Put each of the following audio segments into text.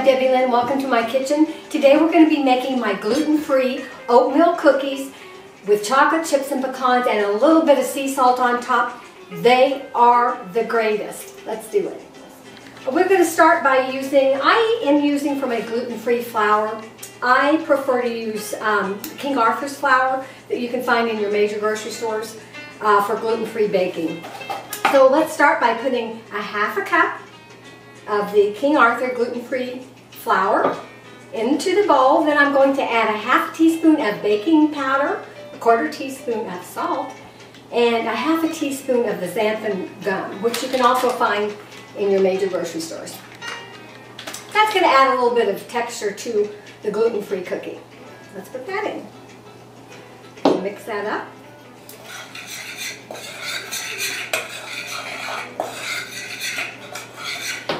Debbie Lynn. Welcome to my kitchen. Today we're going to be making my gluten-free oatmeal cookies with chocolate chips and pecans and a little bit of sea salt on top. They are the greatest. Let's do it. We're going to start by I am using for my gluten-free flour. I prefer to use King Arthur's flour that you can find in your major grocery stores for gluten-free baking. So let's start by putting a half a cup of the King Arthur gluten-free flour into the bowl. Then I'm going to add a half teaspoon of baking powder, a quarter teaspoon of salt, and a half a teaspoon of the xanthan gum, which you can also find in your major grocery stores. That's going to add a little bit of texture to the gluten-free cookie. Let's put that in. Mix that up.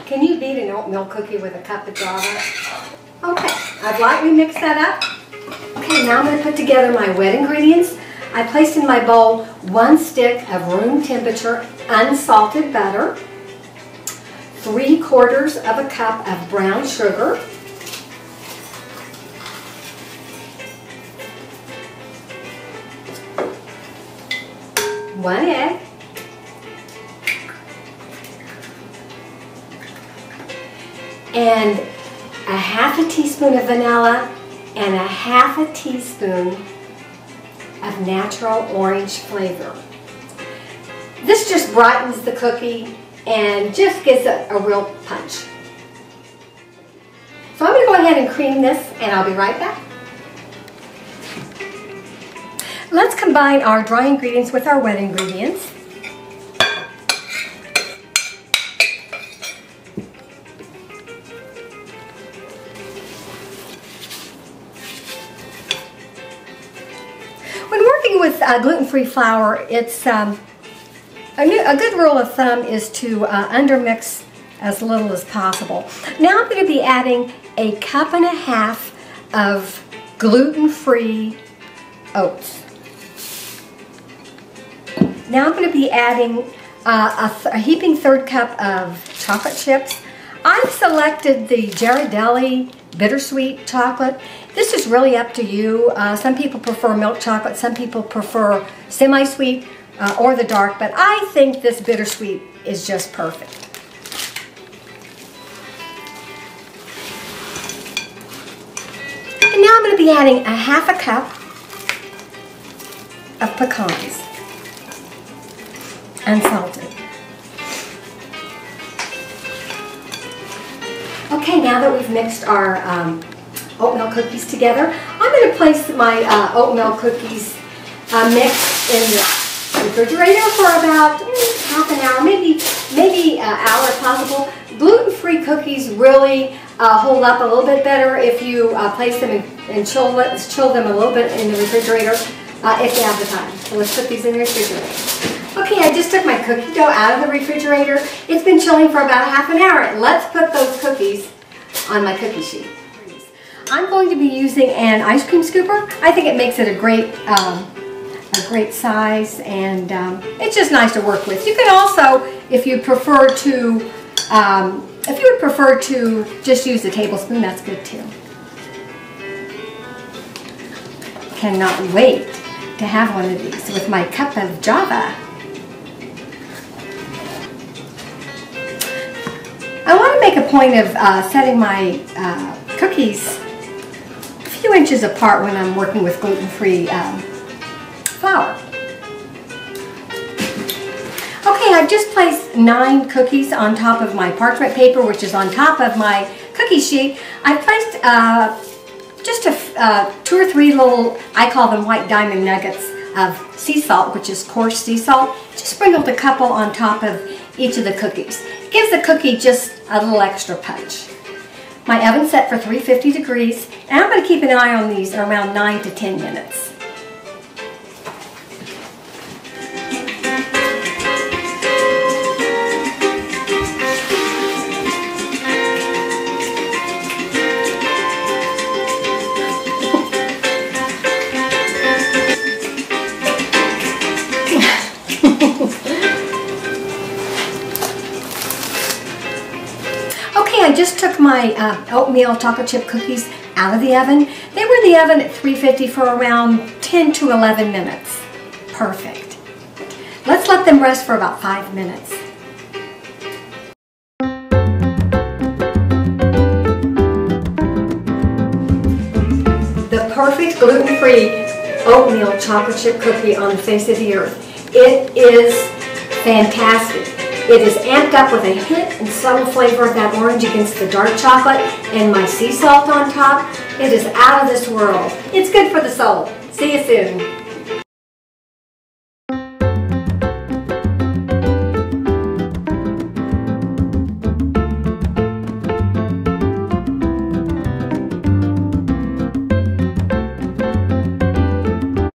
Can you beat an oatmeal cookie with a cup of Java? Okay, I've lightly mixed that up. Okay, now I'm going to put together my wet ingredients. I placed in my bowl 1 stick of room temperature unsalted butter, 3/4 of a cup of brown sugar, one egg, and a half a teaspoon of vanilla and a half a teaspoon of natural orange flavor. This just brightens the cookie and just gives it a real punch. So I'm going to go ahead and cream this and I'll be right back. Let's combine our dry ingredients with our wet ingredients. When working with gluten-free flour, it's a good rule of thumb is to undermix as little as possible. Now I'm going to be adding a cup and a half of gluten-free oats. Now I'm going to be adding a heaping third cup of chocolate chips. I've selected the Ghirardelli bittersweet chocolate. This is really up to you. Some people prefer milk chocolate, some people prefer semi-sweet or the dark, but I think this bittersweet is just perfect. And now I'm going to be adding a half a cup of pecans, unsalted. Okay, now that we've mixed our oatmeal cookies together, I'm going to place my oatmeal cookies mixed in the refrigerator for about half an hour, maybe an hour if possible. Gluten-free cookies really hold up a little bit better if you place them and chill them a little bit in the refrigerator if you have the time. So let's put these in the refrigerator. Okay, I just took my cookie dough out of the refrigerator. It's been chilling for about half an hour. Let's put those cookies on my cookie sheet. I'm going to be using an ice cream scooper. I think it makes it a great size, and it's just nice to work with. You can also, if you would prefer to just use a tablespoon, that's good too. Cannot wait to have one of these with my cup of Java. I want to make a point of setting my cookies a few inches apart when I'm working with gluten-free flour. Okay, I've just placed 9 cookies on top of my parchment paper, which is on top of my cookie sheet. I placed just 2 or 3 little, I call them white diamond nuggets of sea salt, which is coarse sea salt. Just sprinkled a couple on top of each of the cookies. It gives the cookie just a little extra punch. My oven's set for 350 degrees, and I'm going to keep an eye on these around 9 to 10 minutes. just took my oatmeal chocolate chip cookies out of the oven. They were in the oven at 350 for around 10 to 11 minutes. Perfect. Let's let them rest for about 5 minutes. The perfect gluten-free oatmeal chocolate chip cookie on the face of the earth. It is fantastic. It is amped up with a hint and subtle flavor of that orange against the dark chocolate and my sea salt on top. It is out of this world. It's good for the soul. See you soon.